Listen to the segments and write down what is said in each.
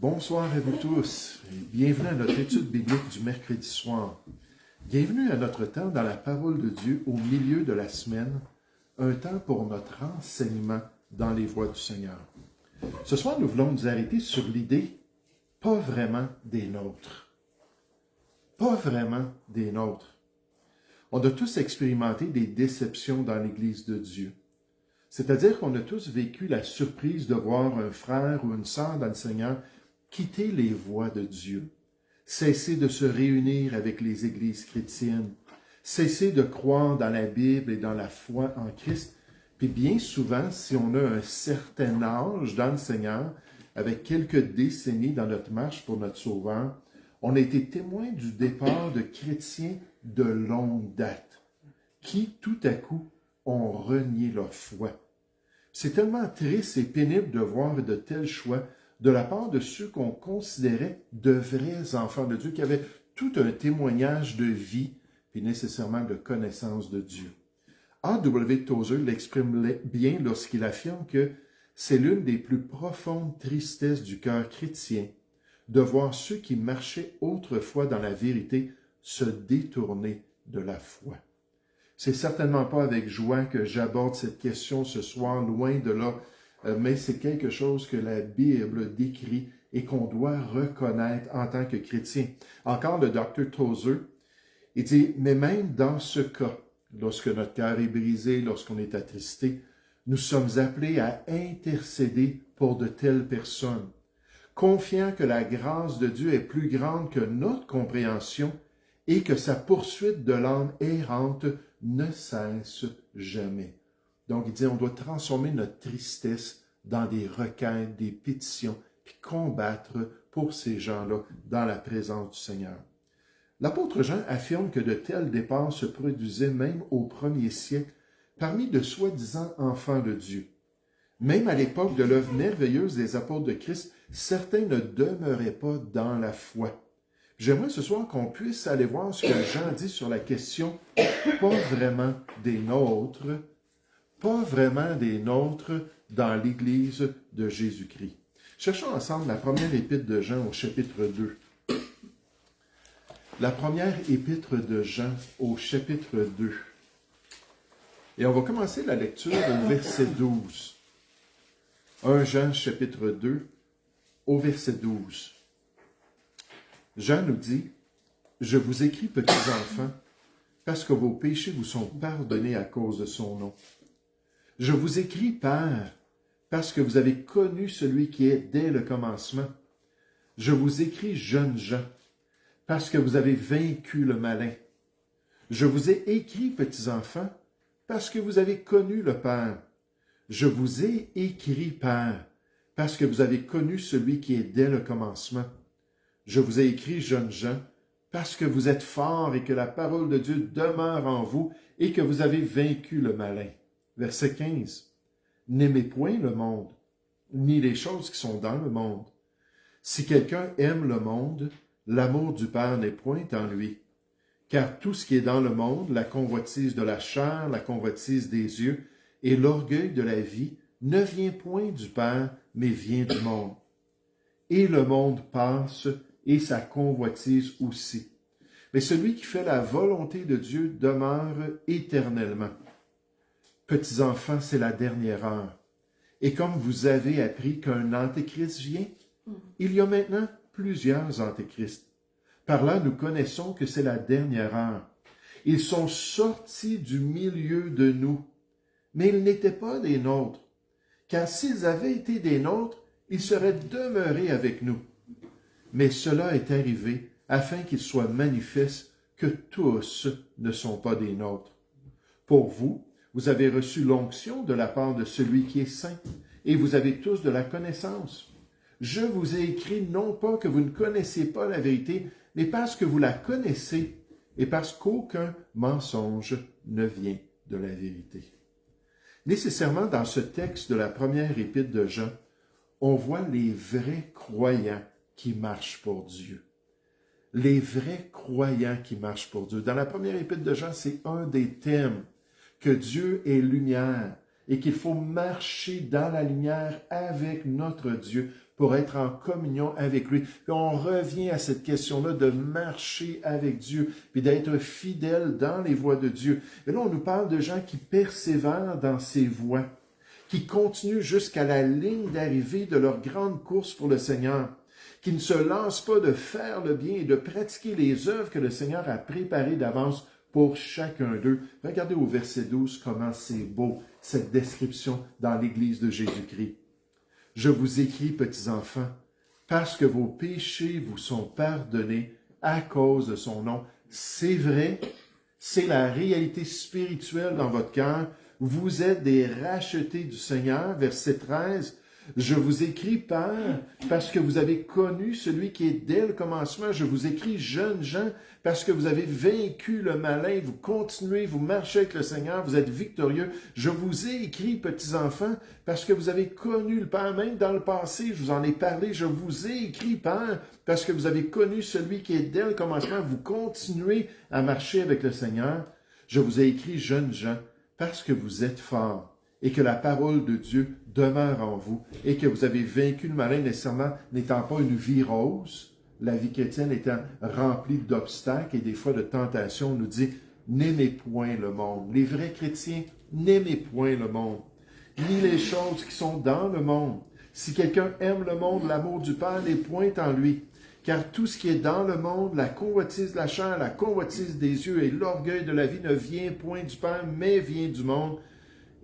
Bonsoir à vous tous et bienvenue à notre étude biblique du mercredi soir. Bienvenue à notre temps dans la parole de Dieu au milieu de la semaine, un temps pour notre enseignement dans les voies du Seigneur. Ce soir, nous voulons nous arrêter sur l'idée « pas vraiment des nôtres ». Pas vraiment des nôtres. On a tous expérimenté des déceptions dans l'Église de Dieu. C'est-à-dire qu'on a tous vécu la surprise de voir un frère ou une sœur dans le Seigneur quitter les voies de Dieu, cesser de se réunir avec les églises chrétiennes, cesser de croire dans la Bible et dans la foi en Christ. Puis bien souvent, si on a un certain âge dans le Seigneur, avec quelques décennies dans notre marche pour notre Sauveur, on a été témoin du départ de chrétiens de longue date, qui tout à coup ont renié leur foi. C'est tellement triste et pénible de voir de tels choix de la part de ceux qu'on considérait de vrais enfants de Dieu, qui avaient tout un témoignage de vie, puis nécessairement de connaissance de Dieu. A.W. Tozer l'exprime bien lorsqu'il affirme que c'est l'une des plus profondes tristesses du cœur chrétien de voir ceux qui marchaient autrefois dans la vérité se détourner de la foi. C'est certainement pas avec joie que j'aborde cette question ce soir, loin de là, mais c'est quelque chose que la Bible décrit et qu'on doit reconnaître en tant que chrétien. Encore le Dr. Tozer, il dit, mais même dans ce cas, lorsque notre cœur est brisé, lorsqu'on est attristé, nous sommes appelés à intercéder pour de telles personnes, confiant que la grâce de Dieu est plus grande que notre compréhension et que sa poursuite de l'âme errante ne cesse jamais. Donc, il dit, on doit transformer notre tristesse dans des requêtes, des pétitions, puis combattre pour ces gens-là dans la présence du Seigneur. L'apôtre Jean affirme que de tels départs se produisaient même au premier siècle parmi de soi-disant enfants de Dieu. Même à l'époque de l'œuvre merveilleuse des apôtres de Christ, certains ne demeuraient pas dans la foi. J'aimerais ce soir qu'on puisse aller voir ce que Jean dit sur la question « pas vraiment des nôtres », pas vraiment des nôtres dans l'Église de Jésus-Christ. Cherchons ensemble la première épître de Jean au chapitre 2. La première épître de Jean au chapitre 2. Et on va commencer la lecture au verset 12. 1 Jean chapitre 2 au verset 12. Jean nous dit, « Je vous écris, petits enfants, parce que vos péchés vous sont pardonnés à cause de son nom. Je vous écris, Père, parce que vous avez connu celui qui est dès le commencement. Je vous écris, jeunes gens, parce que vous avez vaincu le malin. Je vous ai écrit, petits enfants, parce que vous avez connu le Père. Je vous ai écrit, Père, parce que vous avez connu celui qui est dès le commencement. Je vous ai écrit, jeunes gens, parce que vous êtes forts et que la parole de Dieu demeure en vous et que vous avez vaincu le malin. » Verset 15. « N'aimez point le monde, ni les choses qui sont dans le monde. Si quelqu'un aime le monde, l'amour du Père n'est point en lui. Car tout ce qui est dans le monde, la convoitise de la chair, la convoitise des yeux et l'orgueil de la vie, ne vient point du Père, mais vient du monde. Et le monde passe, et sa convoitise aussi. Mais celui qui fait la volonté de Dieu demeure éternellement. Petits enfants, c'est la dernière heure. Et comme vous avez appris qu'un antéchrist vient, il y a maintenant plusieurs antéchrists. Par là, nous connaissons que c'est la dernière heure. Ils sont sortis du milieu de nous, mais ils n'étaient pas des nôtres. Car s'ils avaient été des nôtres, ils seraient demeurés avec nous. Mais cela est arrivé afin qu'il soit manifeste que tous ne sont pas des nôtres. Pour vous, vous avez reçu l'onction de la part de celui qui est saint, et vous avez tous de la connaissance. Je vous ai écrit non pas que vous ne connaissez pas la vérité, mais parce que vous la connaissez, et parce qu'aucun mensonge ne vient de la vérité. Nécessairement, dans ce texte de la première épître de Jean, on voit les vrais croyants qui marchent pour Dieu. Les vrais croyants qui marchent pour Dieu. Dans la première épître de Jean, c'est un des thèmes, que Dieu est lumière et qu'il faut marcher dans la lumière avec notre Dieu pour être en communion avec lui. Puis on revient à cette question-là de marcher avec Dieu, puis d'être fidèle dans les voies de Dieu. Et là, on nous parle de gens qui persévèrent dans ces voies, qui continuent jusqu'à la ligne d'arrivée de leur grande course pour le Seigneur, qui ne se lancent pas de faire le bien et de pratiquer les œuvres que le Seigneur a préparées d'avance pour chacun d'eux. Regardez au verset 12 comment c'est beau, cette description dans l'Église de Jésus-Christ. « Je vous écris, petits enfants, parce que vos péchés vous sont pardonnés à cause de son nom. » C'est vrai, c'est la réalité spirituelle dans votre cœur. Vous êtes des rachetés du Seigneur. Verset 13. Je vous écris, Père, parce que vous avez connu celui qui est dès le commencement. Je vous écris, jeunes gens, parce que vous avez vaincu le malin. Vous continuez, vous marchez avec le Seigneur, vous êtes victorieux. Je vous ai écrit, petits enfants, parce que vous avez connu le Père. Même dans le passé, je vous en ai parlé. Je vous ai écrit, Père, parce que vous avez connu celui qui est dès le commencement. Vous continuez à marcher avec le Seigneur. Je vous ai écrit, jeunes gens, parce que vous êtes forts et que la parole de Dieu demeure en vous et que vous avez vaincu le malin, nécessairement n'étant pas une vie rose, la vie chrétienne étant remplie d'obstacles et des fois de tentations. On nous dit « N'aimez point le monde ». Les vrais chrétiens, n'aimez point le monde, ni les choses qui sont dans le monde. Si quelqu'un aime le monde, l'amour du Père n'est point en lui. Car tout ce qui est dans le monde, la convoitise de la chair, la convoitise des yeux et l'orgueil de la vie ne vient point du Père, mais vient du monde.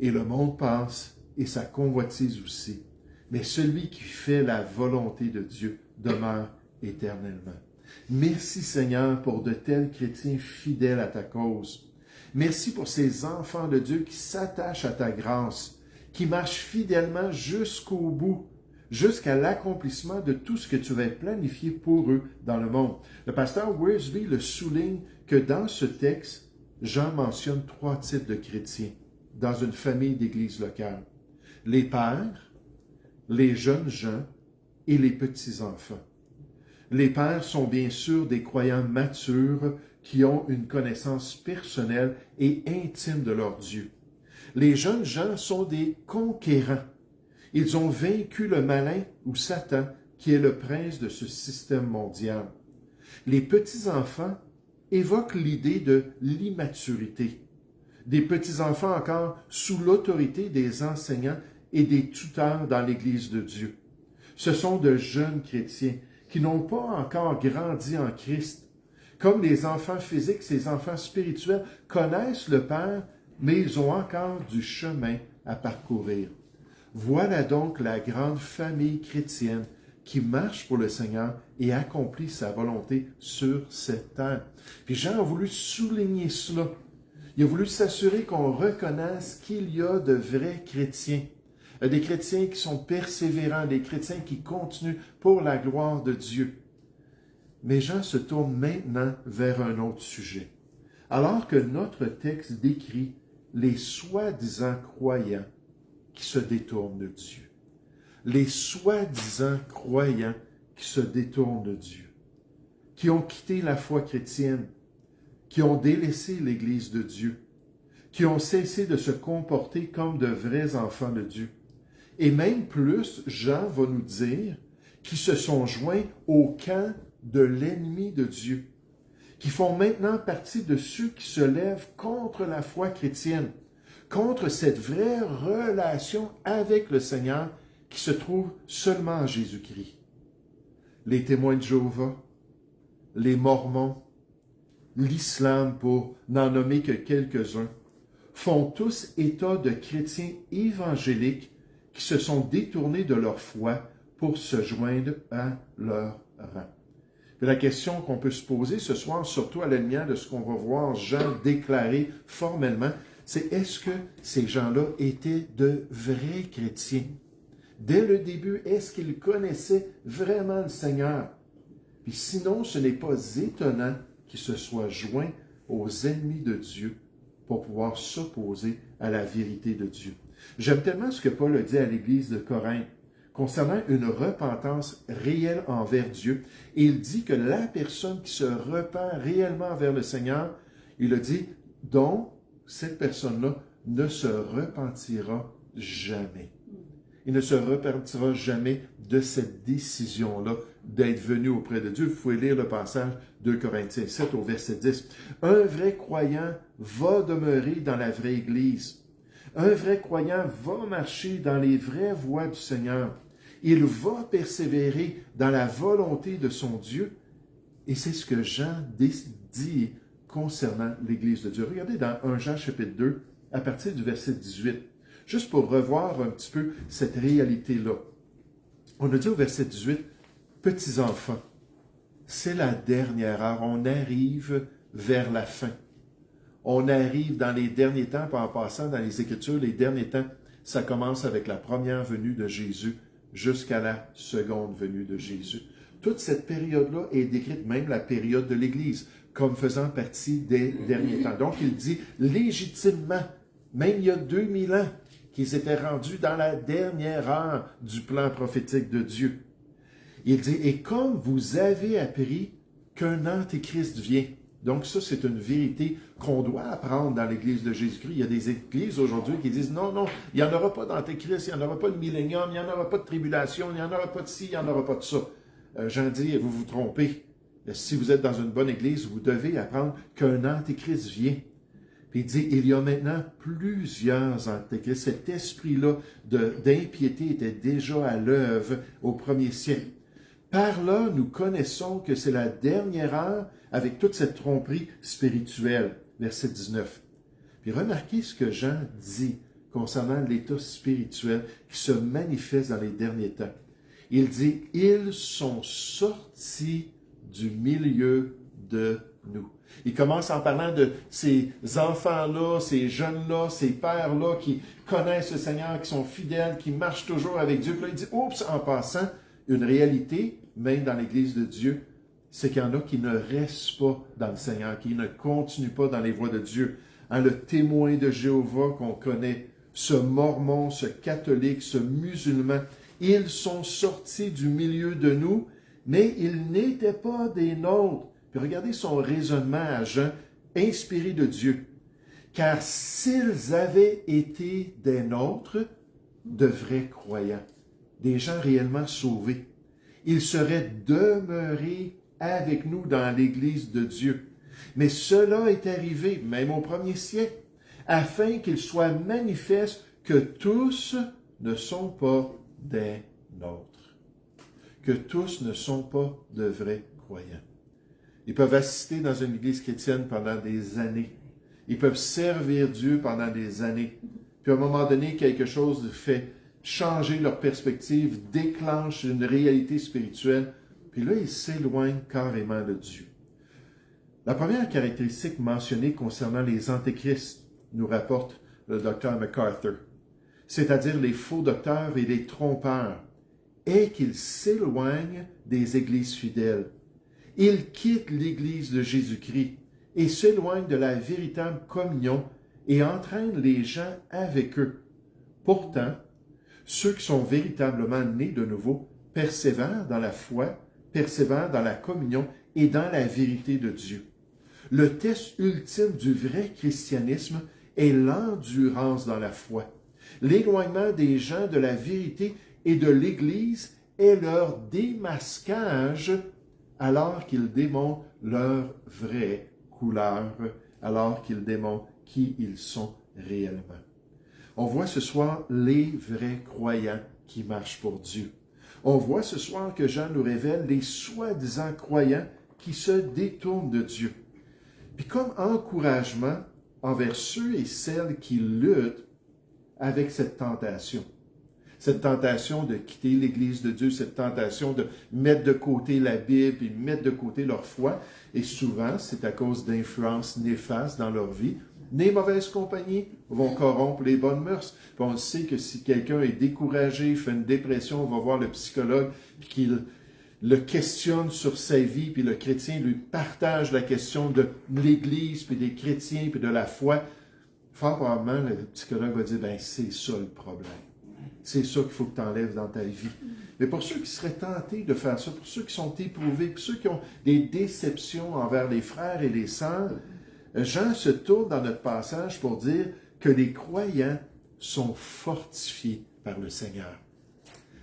Et le monde passe, et sa convoitise aussi. Mais celui qui fait la volonté de Dieu demeure éternellement. Merci Seigneur pour de tels chrétiens fidèles à ta cause. Merci pour ces enfants de Dieu qui s'attachent à ta grâce, qui marchent fidèlement jusqu'au bout, jusqu'à l'accomplissement de tout ce que tu avais planifié pour eux dans le monde. Le pasteur Wiersbe le souligne que dans ce texte, Jean mentionne 3 types de chrétiens dans une famille d'église locale. Les pères, les jeunes gens et les petits-enfants. Les pères sont bien sûr des croyants matures qui ont une connaissance personnelle et intime de leur Dieu. Les jeunes gens sont des conquérants. Ils ont vaincu le malin ou Satan, qui est le prince de ce système mondial. Les petits-enfants évoquent l'idée de l'immaturité. Des petits-enfants encore sous l'autorité des enseignants et des tuteurs dans l'Église de Dieu. Ce sont de jeunes chrétiens qui n'ont pas encore grandi en Christ. Comme les enfants physiques, ces enfants spirituels connaissent le Père, mais ils ont encore du chemin à parcourir. Voilà donc la grande famille chrétienne qui marche pour le Seigneur et accomplit sa volonté sur cette terre. Puis Jean a voulu souligner cela. Il a voulu s'assurer qu'on reconnaisse qu'il y a de vrais chrétiens, des chrétiens qui sont persévérants, des chrétiens qui continuent pour la gloire de Dieu. Mais Jean se tourne maintenant vers un autre sujet. Alors que notre texte décrit les soi-disant croyants qui se détournent de Dieu. Les soi-disant croyants qui se détournent de Dieu, qui ont quitté la foi chrétienne, qui ont délaissé l'Église de Dieu, qui ont cessé de se comporter comme de vrais enfants de Dieu. Et même plus, Jean va nous dire qu'ils se sont joints au camp de l'ennemi de Dieu, qui font maintenant partie de ceux qui se lèvent contre la foi chrétienne, contre cette vraie relation avec le Seigneur qui se trouve seulement en Jésus-Christ. Les témoins de Jéhovah, les Mormons, l'islam, pour n'en nommer que quelques-uns, font tous état de chrétiens évangéliques qui se sont détournés de leur foi pour se joindre à leur rang. Et la question qu'on peut se poser ce soir, surtout à la lumière de ce qu'on va voir Jean déclarer formellement, c'est est-ce que ces gens-là étaient de vrais chrétiens? Dès le début, est-ce qu'ils connaissaient vraiment le Seigneur? Puis sinon, ce n'est pas étonnant qu'ils se soient joints aux ennemis de Dieu pour pouvoir s'opposer à la vérité de Dieu. J'aime tellement ce que Paul a dit à l'Église de Corinthe concernant une repentance réelle envers Dieu. Et il dit que la personne qui se repent réellement vers le Seigneur, il a dit, dont cette personne-là ne se repentira jamais. Il ne se repartira jamais de cette décision-là d'être venu auprès de Dieu. Vous pouvez lire le passage de Corinthiens 7 au verset 10. Un vrai croyant va demeurer dans la vraie Église. Un vrai croyant va marcher dans les vraies voies du Seigneur. Il va persévérer dans la volonté de son Dieu. Et c'est ce que Jean dit concernant l'Église de Dieu. Regardez dans 1 Jean chapitre 2, à partir du verset 18, juste pour revoir un petit peu cette réalité-là. On a dit au verset 18, « Petits enfants, c'est la dernière heure, on arrive vers la fin. On arrive dans les derniers temps, en passant dans les Écritures, les derniers temps, ça commence avec la première venue de Jésus jusqu'à la seconde venue de Jésus. Toute cette période-là est décrite, même la période de l'Église, comme faisant partie des derniers temps. Donc, il dit légitimement, même il y a 2000 ans, qu'ils étaient rendus dans la dernière heure du plan prophétique de Dieu. Il dit, et comme vous avez appris qu'un antéchrist vient. Donc ça, c'est une vérité qu'on doit apprendre dans l'Église de Jésus-Christ. Il y a des églises aujourd'hui qui disent, non, non, il n'y en aura pas d'antéchrist, il n'y en aura pas de millénium, il n'y en aura pas de tribulation, il n'y en aura pas de ci, il n'y en aura pas de ça. Jean dit, vous vous trompez. Si vous êtes dans une bonne Église, vous devez apprendre qu'un antéchrist vient. Puis il dit, il y a maintenant plusieurs antéchrists. Cet esprit-là d'impiété était déjà à l'œuvre au premier siècle. Par là, nous connaissons que c'est la dernière heure avec toute cette tromperie spirituelle. Verset 19. Puis remarquez ce que Jean dit concernant l'état spirituel qui se manifeste dans les derniers temps. Il dit, ils sont sortis du milieu de nous. Il commence en parlant de ces enfants-là, ces jeunes-là, ces pères-là qui connaissent le Seigneur, qui sont fidèles, qui marchent toujours avec Dieu. Puis là, il dit, oups, en passant, une réalité, même dans l'Église de Dieu, c'est qu'il y en a qui ne restent pas dans le Seigneur, qui ne continuent pas dans les voies de Dieu. Le témoin de Jéhovah qu'on connaît, ce mormon, ce catholique, ce musulman, ils sont sortis du milieu de nous, mais ils n'étaient pas des nôtres. Puis regardez son raisonnement à Jean, inspiré de Dieu. Car s'ils avaient été des nôtres, de vrais croyants, des gens réellement sauvés, ils seraient demeurés avec nous dans l'Église de Dieu. Mais cela est arrivé, même au premier siècle, afin qu'il soit manifeste que tous ne sont pas des nôtres, que tous ne sont pas de vrais croyants. Ils peuvent assister dans une église chrétienne pendant des années. Ils peuvent servir Dieu pendant des années. Puis à un moment donné, quelque chose fait changer leur perspective, déclenche une réalité spirituelle. Puis là, ils s'éloignent carrément de Dieu. La première caractéristique mentionnée concernant les antéchrists, nous rapporte le docteur MacArthur, c'est-à-dire les faux docteurs et les trompeurs, est qu'ils s'éloignent des églises fidèles. Ils quittent l'Église de Jésus-Christ et s'éloignent de la véritable communion et entraînent les gens avec eux. Pourtant, ceux qui sont véritablement nés de nouveau persévèrent dans la foi, persévèrent dans la communion et dans la vérité de Dieu. Le test ultime du vrai christianisme est l'endurance dans la foi. L'éloignement des gens de la vérité et de l'Église est leur démasquage alors qu'ils démontrent leur vraie couleur, alors qu'ils démontrent qui ils sont réellement. On voit ce soir les vrais croyants qui marchent pour Dieu. On voit ce soir que Jean nous révèle les soi-disant croyants qui se détournent de Dieu. Puis comme encouragement envers ceux et celles qui luttent avec cette tentation de quitter l'Église de Dieu, cette tentation de mettre de côté la Bible et mettre de côté leur foi. Et souvent, c'est à cause d'influences néfastes dans leur vie. Les mauvaises compagnies vont corrompre les bonnes mœurs. Puis on sait que si quelqu'un est découragé, fait une dépression, on va voir le psychologue, puis qu'il le questionne sur sa vie, puis le chrétien lui partage la question de l'Église, puis des chrétiens, puis de la foi. Fort probablement, le psychologue va dire, ben c'est ça le problème. C'est ça qu'il faut que tu enlèves dans ta vie. Mais pour ceux qui seraient tentés de faire ça, pour ceux qui sont éprouvés, pour ceux qui ont des déceptions envers les frères et les sœurs, Jean se tourne dans notre passage pour dire que les croyants sont fortifiés par le Seigneur.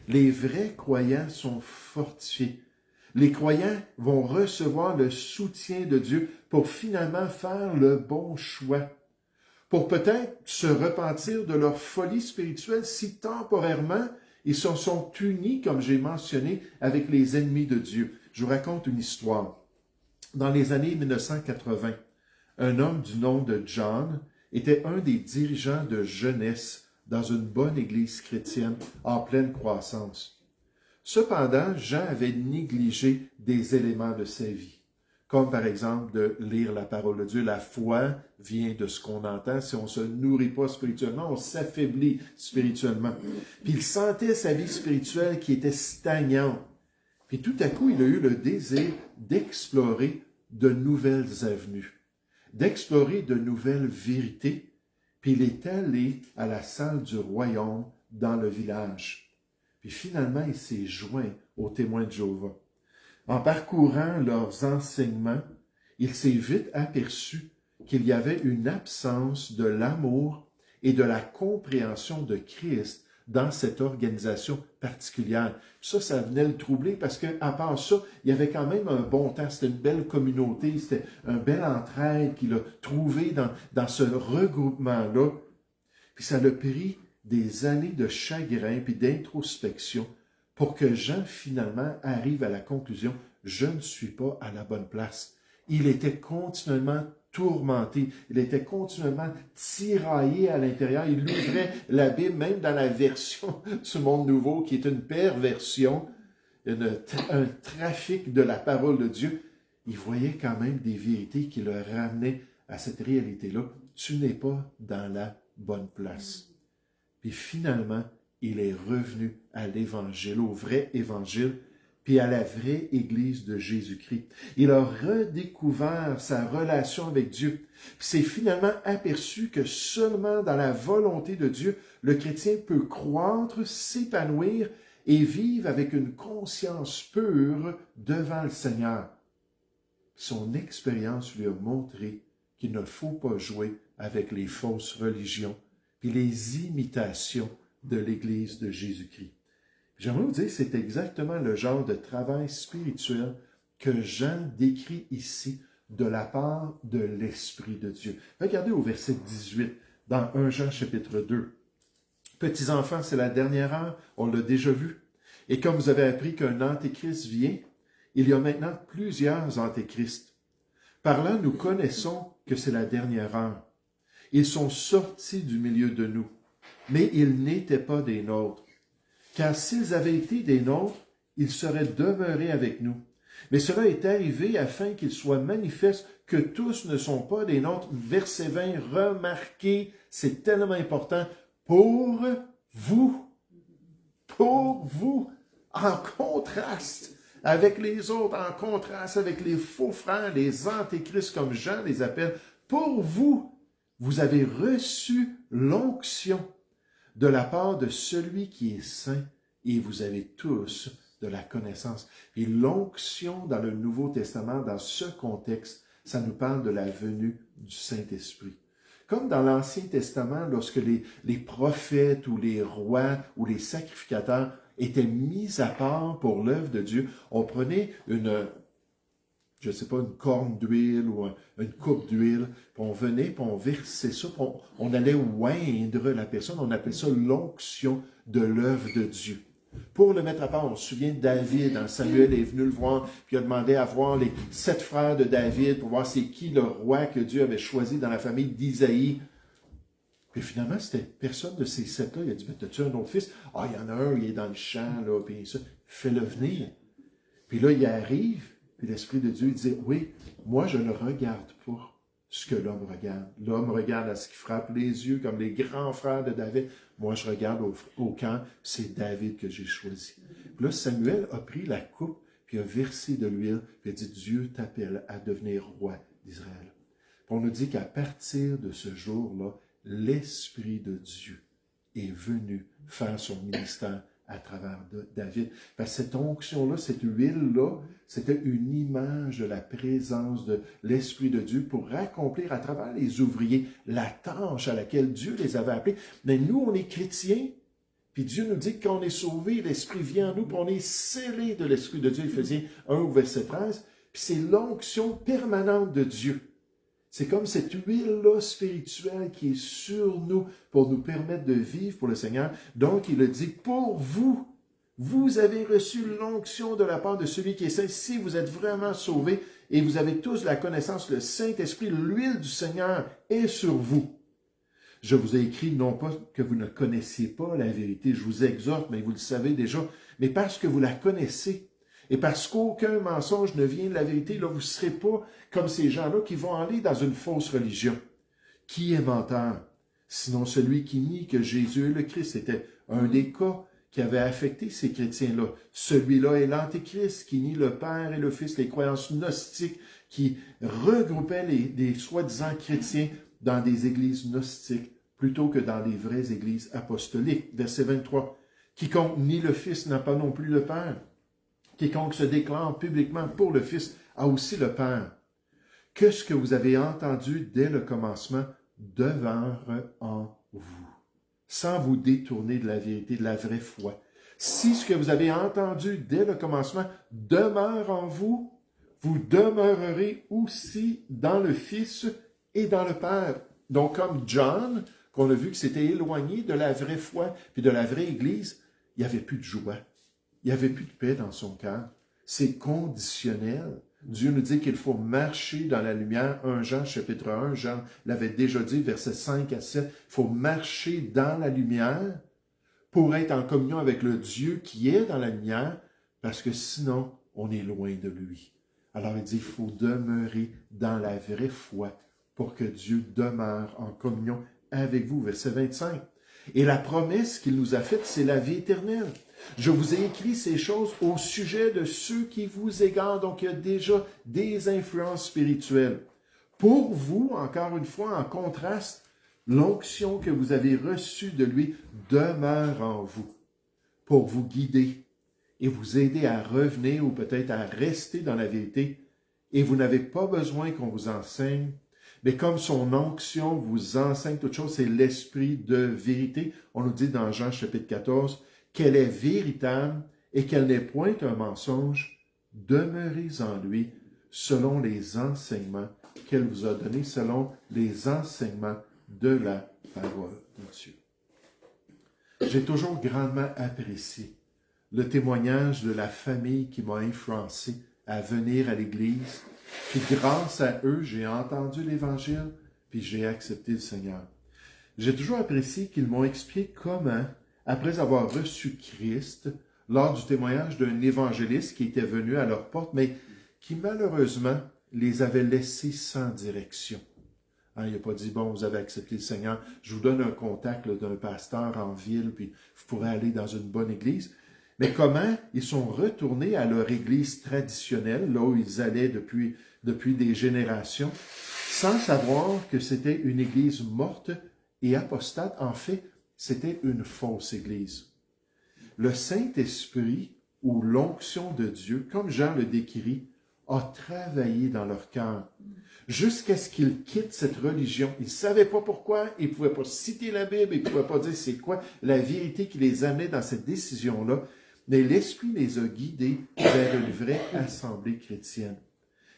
Les vrais croyants sont fortifiés. Les croyants vont recevoir le soutien de Dieu pour finalement faire le bon choix, pour peut-être se repentir de leur folie spirituelle si temporairement ils se sont unis, comme j'ai mentionné, avec les ennemis de Dieu. Je vous raconte une histoire. Dans les années 1980, un homme du nom de John était un des dirigeants de jeunesse dans une bonne église chrétienne en pleine croissance. Cependant, Jean avait négligé des éléments de sa vie, comme par exemple de lire la parole de Dieu. La foi vient de ce qu'on entend. Si on ne se nourrit pas spirituellement, on s'affaiblit spirituellement. Puis il sentait sa vie spirituelle qui était stagnante. Puis tout à coup, il a eu le désir d'explorer de nouvelles avenues, d'explorer de nouvelles vérités. Puis il est allé à la salle du royaume dans le village. Puis finalement, il s'est joint aux témoins de Jéhovah. En parcourant leurs enseignements, il s'est vite aperçu qu'il y avait une absence de l'amour et de la compréhension de Christ dans cette organisation particulière. Ça venait le troubler parce qu'à part ça, il y avait quand même un bon temps. C'était une belle communauté, c'était un bel entraide qu'il a trouvé dans ce regroupement-là. Puis ça l'a pris des années de chagrin puis d'introspection pour que Jean finalement arrive à la conclusion « Je ne suis pas à la bonne place ». Il était continuellement tourmenté, il était continuellement tiraillé à l'intérieur. Il ouvrait la Bible, même dans la version du Monde Nouveau, qui est une perversion, un trafic de la parole de Dieu. Il voyait quand même des vérités qui le ramenaient à cette réalité-là. Tu n'es pas dans la bonne place. Puis finalement, il est revenu à l'Évangile, au vrai Évangile, puis à la vraie Église de Jésus-Christ. Il a redécouvert sa relation avec Dieu. Puis s'est finalement aperçu que seulement dans la volonté de Dieu, le chrétien peut croître, s'épanouir et vivre avec une conscience pure devant le Seigneur. Son expérience lui a montré qu'il ne faut pas jouer avec les fausses religions puis les imitations de l'Église de Jésus-Christ. J'aimerais vous dire que c'est exactement le genre de travail spirituel que Jean décrit ici de la part de l'Esprit de Dieu. Regardez au verset 18, dans 1 Jean chapitre 2. « Petits enfants, c'est la dernière heure, on l'a déjà vu. Et comme vous avez appris qu'un antéchrist vient, il y a maintenant plusieurs antéchrists. Par là, nous connaissons que c'est la dernière heure. Ils sont sortis du milieu de nous, mais ils n'étaient pas des nôtres. Car s'ils avaient été des nôtres, ils seraient demeurés avec nous. Mais cela est arrivé afin qu'il soit manifeste que tous ne sont pas des nôtres. » Verset 20, remarquez, c'est tellement important, pour vous, en contraste avec les autres, en contraste avec les faux frères, les antéchrists comme Jean les appelle, pour vous, vous avez reçu l'onction de la part de celui qui est saint, et vous avez tous de la connaissance. Et l'onction dans le Nouveau Testament, dans ce contexte, ça nous parle de la venue du Saint-Esprit. Comme dans l'Ancien Testament, lorsque les prophètes ou les rois ou les sacrificateurs étaient mis à part pour l'œuvre de Dieu, on prenait une corne d'huile ou une coupe d'huile, puis on venait, puis on versait ça, puis on allait oindre la personne, on appelait ça l'onction de l'œuvre de Dieu. Pour le mettre à part, on se souvient de David, Samuel est venu le voir, puis il a demandé à voir les 7 frères de David pour voir c'est qui le roi que Dieu avait choisi dans la famille d'Isaïe. Puis finalement, c'était personne de ces 7-là. Il a dit, « T'as-tu un autre fils? »« Ah, il y en a un, il est dans le champ, là, puis ça. Fais-le venir. » Puis là, il arrive, puis l'Esprit de Dieu, il dit, « Oui, moi, je ne regarde pas ce que l'homme regarde. L'homme regarde à ce qui frappe les yeux, comme les grands frères de David. Moi, je regarde au camp, c'est David que j'ai choisi. » Puis là, Samuel a pris la coupe, puis a versé de l'huile, puis a dit, « Dieu t'appelle à devenir roi d'Israël. » Puis on nous dit qu'à partir de ce jour-là, l'Esprit de Dieu est venu faire son ministère à travers David. Parce que cette onction-là, cette huile-là, c'était une image de la présence de l'Esprit de Dieu pour accomplir à travers les ouvriers la tâche à laquelle Dieu les avait appelés. Mais nous, on est chrétiens, Puis Dieu nous dit que quand on est sauvé, l'Esprit vient en nous, puis on est scellé de l'Esprit de Dieu. Éphésiens 1 au verset 13. Puis c'est l'onction permanente de Dieu. C'est comme cette huile-là spirituelle qui est sur nous pour nous permettre de vivre pour le Seigneur. Donc, il a dit, pour vous, vous avez reçu l'onction de la part de celui qui est saint. Si vous êtes vraiment sauvés et vous avez tous la connaissance, le Saint-Esprit, l'huile du Seigneur est sur vous. Je vous ai écrit non pas que vous ne connaissiez pas la vérité, je vous exhorte, mais vous le savez déjà, mais parce que vous la connaissez. Et parce qu'aucun mensonge ne vient de la vérité, là, vous ne serez pas comme ces gens-là qui vont aller dans une fausse religion. Qui est menteur? Sinon celui qui nie que Jésus est le Christ. C'était un des cas qui avait affecté ces chrétiens-là. Celui-là est l'Antéchrist qui nie le Père et le Fils, les croyances gnostiques qui regroupaient les soi-disant chrétiens dans des églises gnostiques plutôt que dans les vraies églises apostoliques. Verset 23. Quiconque nie le Fils n'a pas non plus le Père. Quiconque se déclare publiquement pour le Fils a aussi le Père. Que ce que vous avez entendu dès le commencement demeure en vous, sans vous détourner de la vérité, de la vraie foi. Si ce que vous avez entendu dès le commencement demeure en vous, vous demeurerez aussi dans le Fils et dans le Père. Donc, comme John, qu'on a vu que s'était éloigné de la vraie foi puis de la vraie Église, il n'y avait plus de joie. Il n'y avait plus de paix dans son cœur. C'est conditionnel. Dieu nous dit qu'il faut marcher dans la lumière. 1 Jean, chapitre 1, Jean l'avait déjà dit, versets 5 à 7. Il faut marcher dans la lumière pour être en communion avec le Dieu qui est dans la lumière, parce que sinon, on est loin de lui. Alors il dit, il faut demeurer dans la vraie foi pour que Dieu demeure en communion avec vous. Verset 25. Et la promesse qu'il nous a faite, c'est la vie éternelle. Je vous ai écrit ces choses au sujet de ceux qui vous égarent. Donc, il y a déjà des influences spirituelles. Pour vous, encore une fois, en contraste, l'onction que vous avez reçue de lui demeure en vous pour vous guider et vous aider à revenir ou peut-être à rester dans la vérité. Et vous n'avez pas besoin qu'on vous enseigne. Mais comme son onction vous enseigne toute chose, c'est l'esprit de vérité. On nous dit dans Jean chapitre 14 qu'elle est véritable et qu'elle n'est point un mensonge. Demeurez en lui selon les enseignements qu'elle vous a donnés, selon les enseignements de la parole de Dieu. J'ai toujours grandement apprécié le témoignage de la famille qui m'a influencé à venir à l'Église. Puis grâce à eux, j'ai entendu l'Évangile, puis j'ai accepté le Seigneur. J'ai toujours apprécié qu'ils m'ont expliqué comment, après avoir reçu Christ, lors du témoignage d'un évangéliste qui était venu à leur porte, mais qui malheureusement les avait laissés sans direction. Il n'a pas dit, bon, vous avez accepté le Seigneur, je vous donne un contact d'un pasteur en ville, puis vous pourrez aller dans une bonne église. Mais comment ils sont retournés à leur église traditionnelle, là où ils allaient depuis des générations, sans savoir que c'était une église morte et apostate. En fait, c'était une fausse église. Le Saint-Esprit, ou l'onction de Dieu, comme Jean le décrit, a travaillé dans leur cœur, jusqu'à ce qu'ils quittent cette religion. Ils ne savaient pas pourquoi, ils ne pouvaient pas citer la Bible, ils ne pouvaient pas dire c'est quoi la vérité qui les amenait dans cette décision-là, mais l'Esprit les a guidés vers une vraie assemblée chrétienne.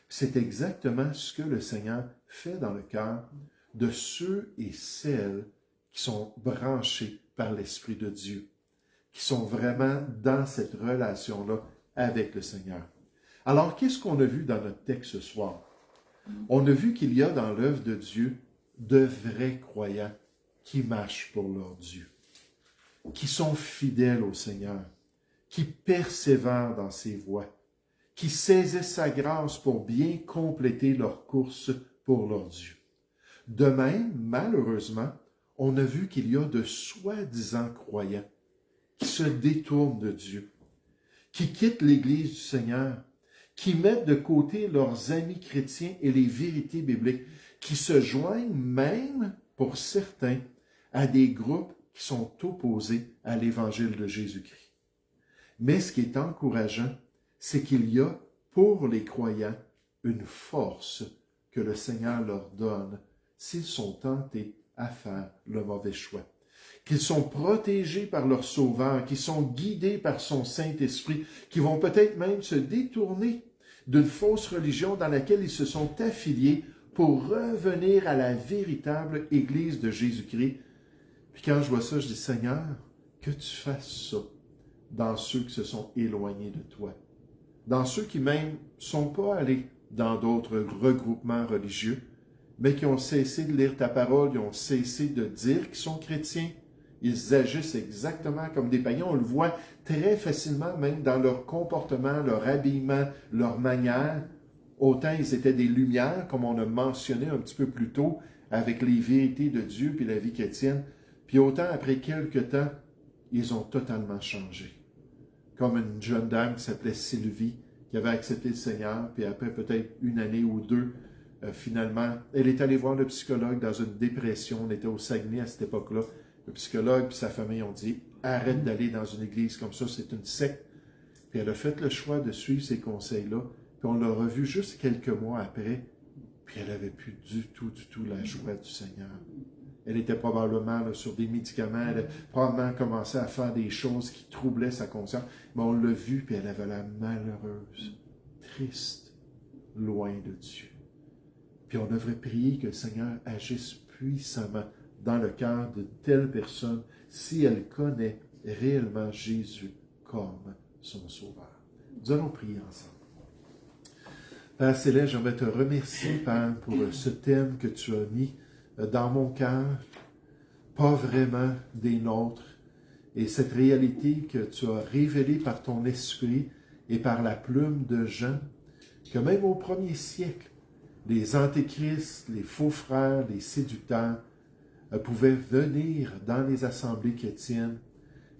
C'est exactement ce que le Seigneur fait dans le cœur de ceux et celles qui sont branchés par l'Esprit de Dieu, qui sont vraiment dans cette relation-là avec le Seigneur. Alors, qu'est-ce qu'on a vu dans notre texte ce soir? On a vu qu'il y a dans l'œuvre de Dieu de vrais croyants qui marchent pour leur Dieu, qui sont fidèles au Seigneur, qui persévèrent dans ses voies, qui saisissent sa grâce pour bien compléter leur course pour leur Dieu. De même, malheureusement, on a vu qu'il y a de soi-disant croyants qui se détournent de Dieu, qui quittent l'Église du Seigneur, qui mettent de côté leurs amis chrétiens et les vérités bibliques, qui se joignent même, pour certains, à des groupes qui sont opposés à l'Évangile de Jésus-Christ. Mais ce qui est encourageant, c'est qu'il y a pour les croyants une force que le Seigneur leur donne s'ils sont tentés à faire le mauvais choix. qu'ils sont protégés par leur Sauveur, qu'ils sont guidés par son Saint-Esprit, qui vont peut-être même se détourner d'une fausse religion dans laquelle ils se sont affiliés pour revenir à la véritable Église de Jésus-Christ. Puis quand je vois ça, je dis, Seigneur, que tu fasses ça dans ceux qui se sont éloignés de toi, dans ceux qui même ne sont pas allés dans d'autres regroupements religieux, mais qui ont cessé de lire ta parole, ils ont cessé de dire qu'ils sont chrétiens. Ils agissent exactement comme des païens. On le voit très facilement, même dans leur comportement, leur habillement, leur manière. Autant ils étaient des lumières, comme on a mentionné un petit peu plus tôt, avec les vérités de Dieu puis la vie chrétienne. Puis autant, après quelques temps, ils ont totalement changé. Comme une jeune dame qui s'appelait Sylvie, qui avait accepté le Seigneur, puis après peut-être une année ou deux, finalement, elle est allée voir le psychologue dans une dépression. On était au Saguenay à cette époque-là. Le psychologue et sa famille ont dit « Arrête d'aller dans une église comme ça, c'est une secte. » Puis elle a fait le choix de suivre ces conseils-là. Puis on l'a revue juste quelques mois après. Puis elle n'avait plus du tout la joie du Seigneur. Elle était probablement là, sur des médicaments. Elle a probablement commencé à faire des choses qui troublaient sa conscience. Mais on l'a vue, puis elle avait l'air malheureuse, triste, loin de Dieu. Puis on devrait prier que le Seigneur agisse puissamment dans le cœur de telle personne si elle connaît réellement Jésus comme son Sauveur. Nous allons prier ensemble. Père Céleste, j'aimerais te remercier, Père, pour ce thème que tu as mis dans mon cœur, pas vraiment des nôtres, et cette réalité que tu as révélée par ton esprit et par la plume de Jean, que même au premier siècle, les antéchrists, les faux frères, les séducteurs pouvaient venir dans les assemblées chrétiennes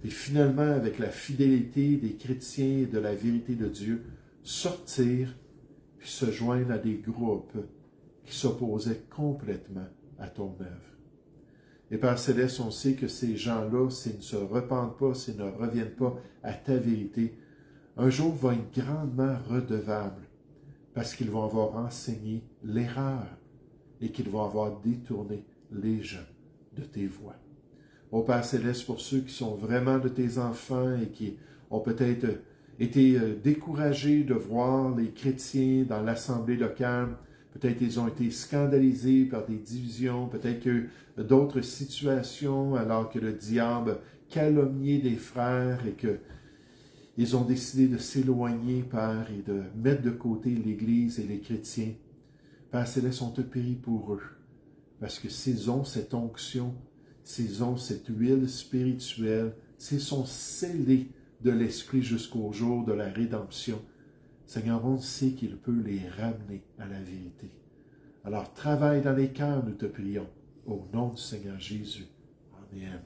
et finalement, avec la fidélité des chrétiens et de la vérité de Dieu, sortir puis se joindre à des groupes qui s'opposaient complètement à ton œuvre. Et Père Céleste, on sait que ces gens-là, s'ils ne se repentent pas, s'ils ne reviennent pas à ta vérité, un jour vont être grandement redevables parce qu'ils vont avoir enseigné l'erreur et qu'ils vont avoir détourné les gens de tes voies. Ô Père Céleste, pour ceux qui sont vraiment de tes enfants et qui ont peut-être été découragés de voir les chrétiens dans l'assemblée locale, peut-être ils ont été scandalisés par des divisions, peut-être que d'autres situations alors que le diable calomniait des frères et que ils ont décidé de s'éloigner, Père, et de mettre de côté l'Église et les chrétiens. Père Céleste, on te prie pour eux, parce que s'ils ont cette onction, s'ils ont cette huile spirituelle, s'ils sont scellés de l'Esprit jusqu'au jour de la rédemption, Seigneur, on sait qu'il peut les ramener à la vérité. Alors, travaille dans les cœurs, nous te prions, au nom du Seigneur Jésus. Amen.